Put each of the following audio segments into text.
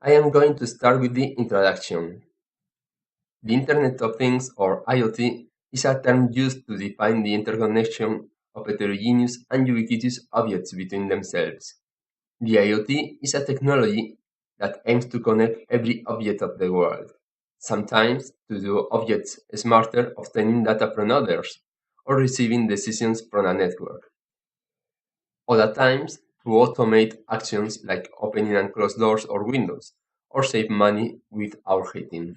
I am going to start with the introduction. The Internet of Things, or IoT, is a term used to define the interconnection of heterogeneous and ubiquitous objects between themselves. The IoT is a technology that aims to connect every object of the world, sometimes to do objects smarter, obtaining data from others, or receiving decisions from a network. Other times, to automate actions like opening and close doors or windows, or save money with our heating.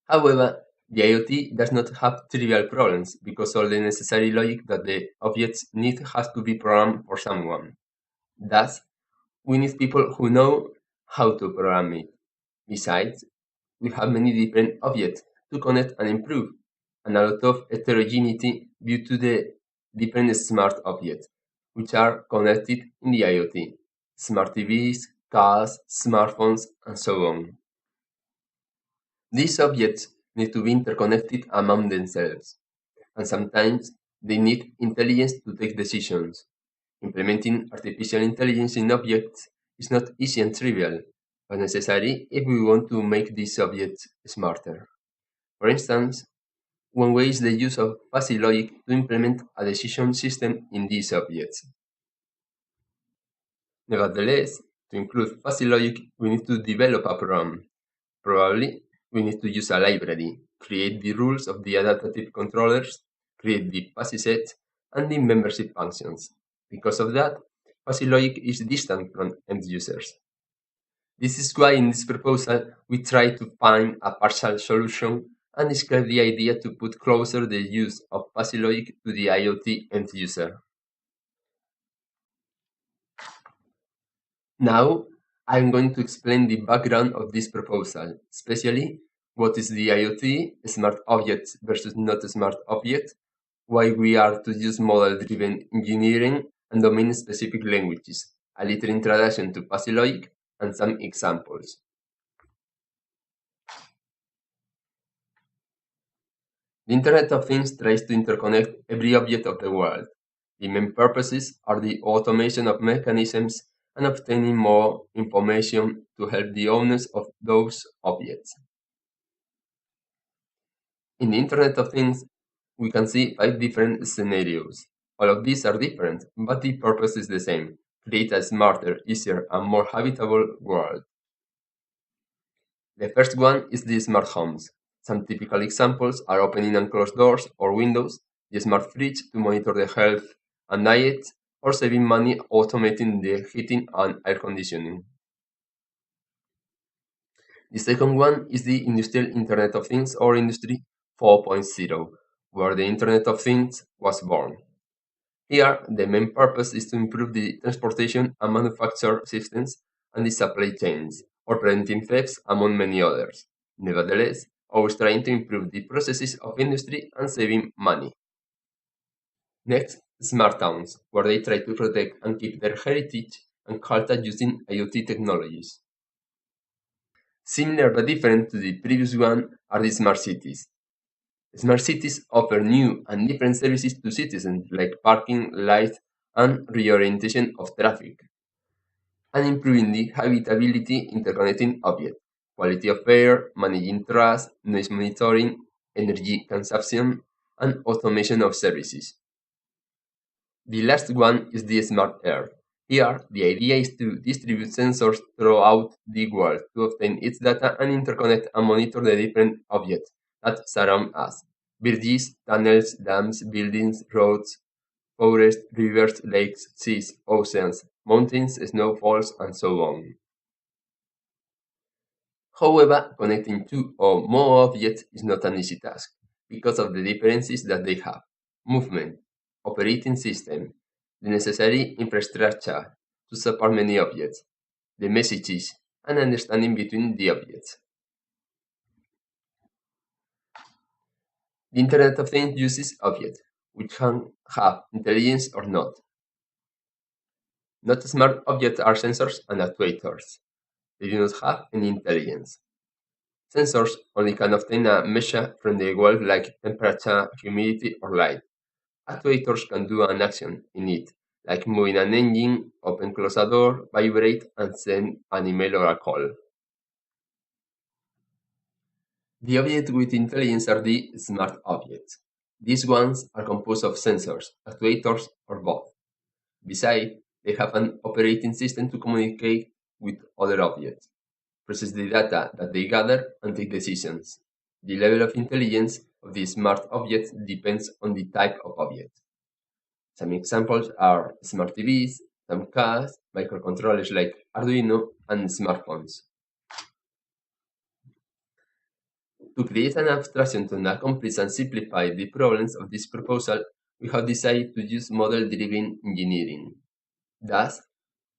However, the IoT does not have trivial problems because all the necessary logic that the objects need has to be programmed for someone. Thus, we need people who know how to program it. Besides, we have many different objects to connect and improve, and a lot of heterogeneity due to the different smart objects, which are connected in the IoT. Smart TVs, cars, smartphones, and so on. These objects need to be interconnected among themselves, and sometimes they need intelligence to take decisions. Implementing artificial intelligence in objects is not easy and trivial, but necessary if we want to make these objects smarter. For instance, one way is the use of fuzzy logic to implement a decision system in these objects. Nevertheless, to include fuzzy logic, we need to develop a program. Probably, we need to use a library, create the rules of the adaptive controllers, create the fuzzy sets, and the membership functions. Because of that, fuzzy logic is distant from end users. This is why in this proposal we try to find a partial solution and describe the idea to put closer the use of fuzzy logic to the IoT end user. Now, I'm going to explain the background of this proposal, especially what is the IoT, smart objects versus not smart objects, why we are to use model-driven engineering and domain-specific languages, a little introduction to fuzzy logic, and some examples. The Internet of Things tries to interconnect every object of the world. The main purposes are the automation of mechanisms and obtaining more information to help the owners of those objects. In the Internet of Things, we can see 5 different scenarios. All of these are different, but the purpose is the same: create a smarter, easier, and more habitable world. The first one is the smart homes. Some typical examples are opening and closed doors or windows, the smart fridge to monitor the health and diet, or saving money automating the heating and air conditioning. The second one is the Industrial Internet of Things, or Industry 4.0, where the Internet of Things was born. Here, the main purpose is to improve the transportation and manufacture systems and the supply chains, or preventing thefts, among many others. Nevertheless, always trying to improve the processes of industry and saving money. Next, smart towns, where they try to protect and keep their heritage and culture using IoT technologies. Similar but different to the previous one are the smart cities. Smart cities offer new and different services to citizens like parking, light, and reorientation of traffic, and improving the habitability interconnecting objects, quality of air, managing trust, noise monitoring, energy consumption, and automation of services. The last one is the smart air. Here, the idea is to distribute sensors throughout the world to obtain its data and interconnect and monitor the different objects that surround us: bridges, tunnels, dams, buildings, roads, forests, rivers, lakes, seas, oceans, mountains, snowfalls, and so on. However, connecting two or more objects is not an easy task because of the differences that they have: movement, operating system, the necessary infrastructure to support many objects, the messages, and understanding between the objects. The Internet of Things uses objects, which can have intelligence or not. Not smart objects are sensors and actuators. They do not have any intelligence. Sensors only can obtain a measure from the world like temperature, humidity, or light. Actuators can do an action in it, like moving an engine, open close a door, vibrate, and send an email or a call. The objects with intelligence are the smart objects. These ones are composed of sensors, actuators, or both. Besides, they have an operating system to communicate with other objects, process the data that they gather, and take decisions. The level of intelligence of the smart objects depends on the type of object. Some examples are smart TVs, some cars, microcontrollers like Arduino, and smartphones. To create an abstraction to accomplish and simplify the problems of this proposal, we have decided to use model-driven engineering. Thus,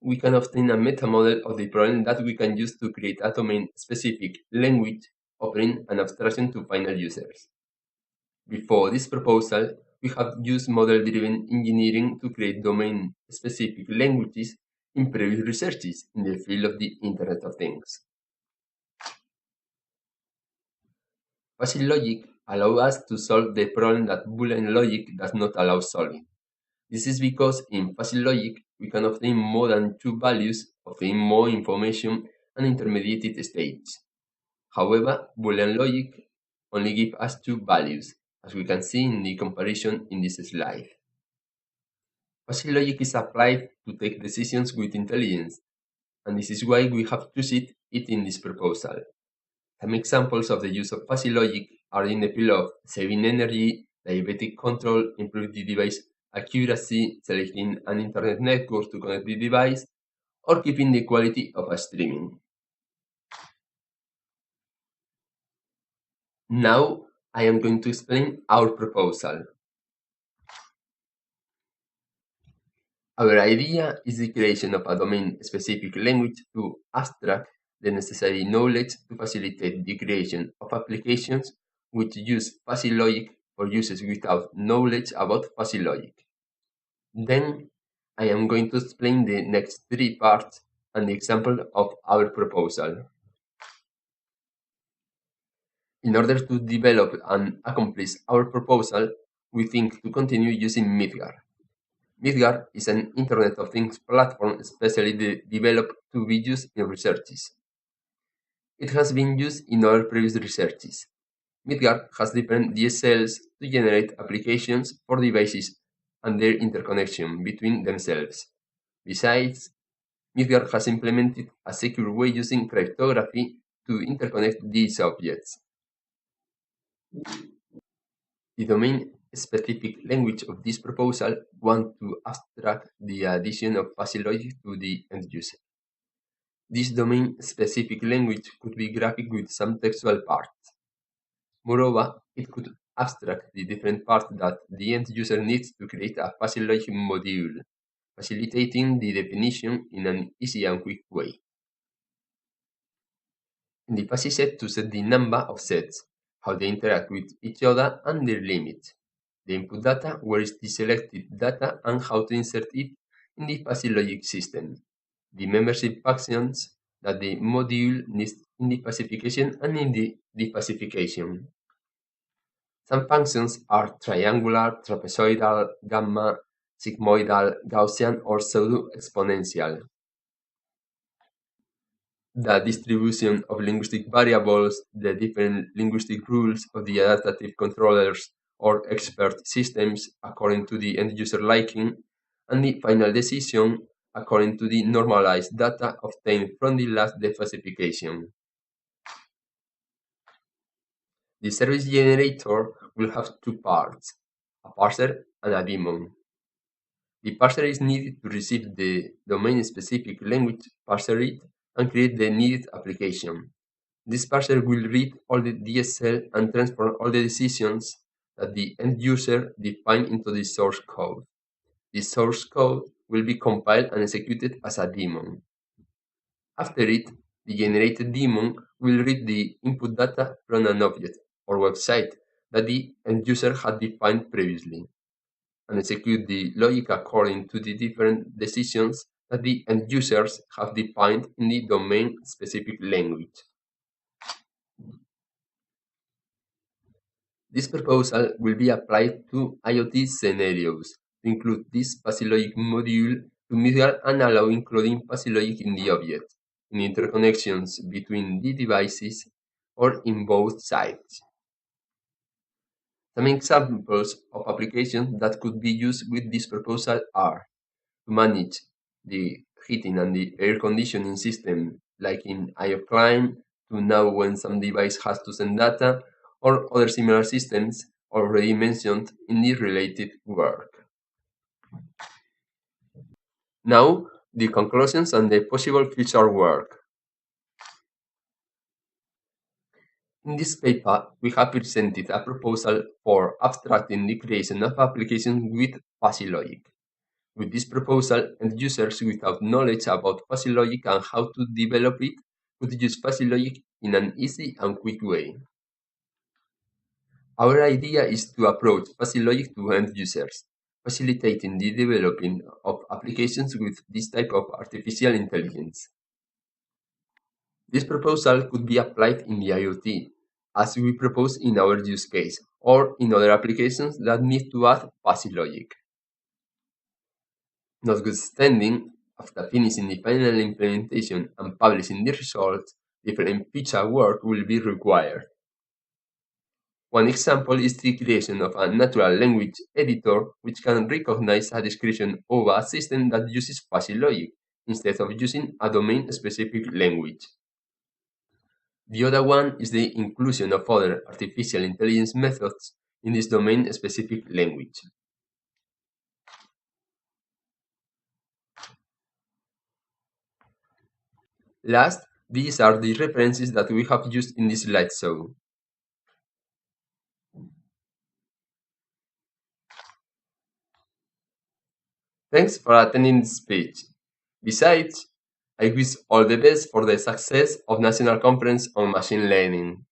we can obtain a meta-model of the problem that we can use to create a domain-specific language offering an abstraction to final users. Before this proposal, we have used model-driven engineering to create domain-specific languages in previous researches in the field of the Internet of Things. Fuzzy logic allows us to solve the problem that Boolean logic does not allow solving. This is because in fuzzy logic, we can obtain more than two values, obtain more information, and intermediate states. However, Boolean logic only gives us two values, as we can see in the comparison in this slide. Fuzzy logic is applied to take decisions with intelligence, and this is why we have chosen it in this proposal. Some examples of the use of fuzzy logic are in the field of saving energy, diabetic control, improve the device accuracy, selecting an internet network to connect the device, or keeping the quality of a streaming. Now, I am going to explain our proposal. Our idea is the creation of a domain-specific language to abstract the necessary knowledge to facilitate the creation of applications which use fuzzy logic for users without knowledge about fuzzy logic. Then, I am going to explain the next three parts and the example of our proposal. In order to develop and accomplish our proposal, we think to continue using Midgar. Midgar is an Internet of Things platform specially developed to be used in researches. It has been used in other previous researches. Midgar has different DSLs to generate applications for devices and their interconnection between themselves. Besides, Midgar has implemented a secure way using cryptography to interconnect these objects. The domain-specific language of this proposal wants to abstract the addition of fuzzy logic to the end user. This domain-specific language could be graphic with some textual parts. Moreover, it could abstract the different parts that the end user needs to create a fuzzy logic module, facilitating the definition in an easy and quick way. In the fuzzy set to set the number of sets, how they interact with each other and their limits, the input data, where is the selected data, and how to insert it in the fuzzy logic system, the membership functions that the module needs in the classification and in the declassification. Some functions are triangular, trapezoidal, gamma, sigmoidal, Gaussian, or pseudo-exponential. The distribution of linguistic variables, the different linguistic rules of the adaptive controllers or expert systems according to the end-user liking, and the final decision according to the normalized data obtained from the last declassification. The service generator will have two parts, a parser and a daemon. The parser is needed to receive the domain-specific language, parser it, and create the needed application. This parser will read all the DSL and transform all the decisions that the end user defined into the source code. The source code will be compiled and executed as a daemon. After it, the generated daemon will read the input data from an object or website that the end user had defined previously, and execute the logic according to the different decisions that the end users have defined in the domain-specific language. This proposal will be applied to IoT scenarios to include this fuzzy logic module to mitigate and allow including fuzzy logic in the object, in interconnections between the devices, or in both sides. Some examples of applications that could be used with this proposal are to manage the heating and the air conditioning system, like in IOCLIME, to know when some device has to send data, or other similar systems already mentioned in the related work. Now, the conclusions and the possible future work. In this paper, we have presented a proposal for abstracting the creation of applications with fuzzy logic. With this proposal, end users without knowledge about fuzzy logic and how to develop it could use fuzzy logic in an easy and quick way. Our idea is to approach fuzzy logic to end users, facilitating the developing of applications with this type of artificial intelligence. This proposal could be applied in the IoT, as we propose in our use case, or in other applications that need to add fuzzy logic. Notwithstanding, after finishing the final implementation and publishing the results, different future work will be required. One example is the creation of a natural language editor which can recognize a description of a system that uses fuzzy logic instead of using a domain-specific language. The other one is the inclusion of other artificial intelligence methods in this domain-specific language. Last, these are the references that we have used in this slideshow. Thanks for attending this speech. Besides, I wish all the best for the success of National Conference on Machine Learning.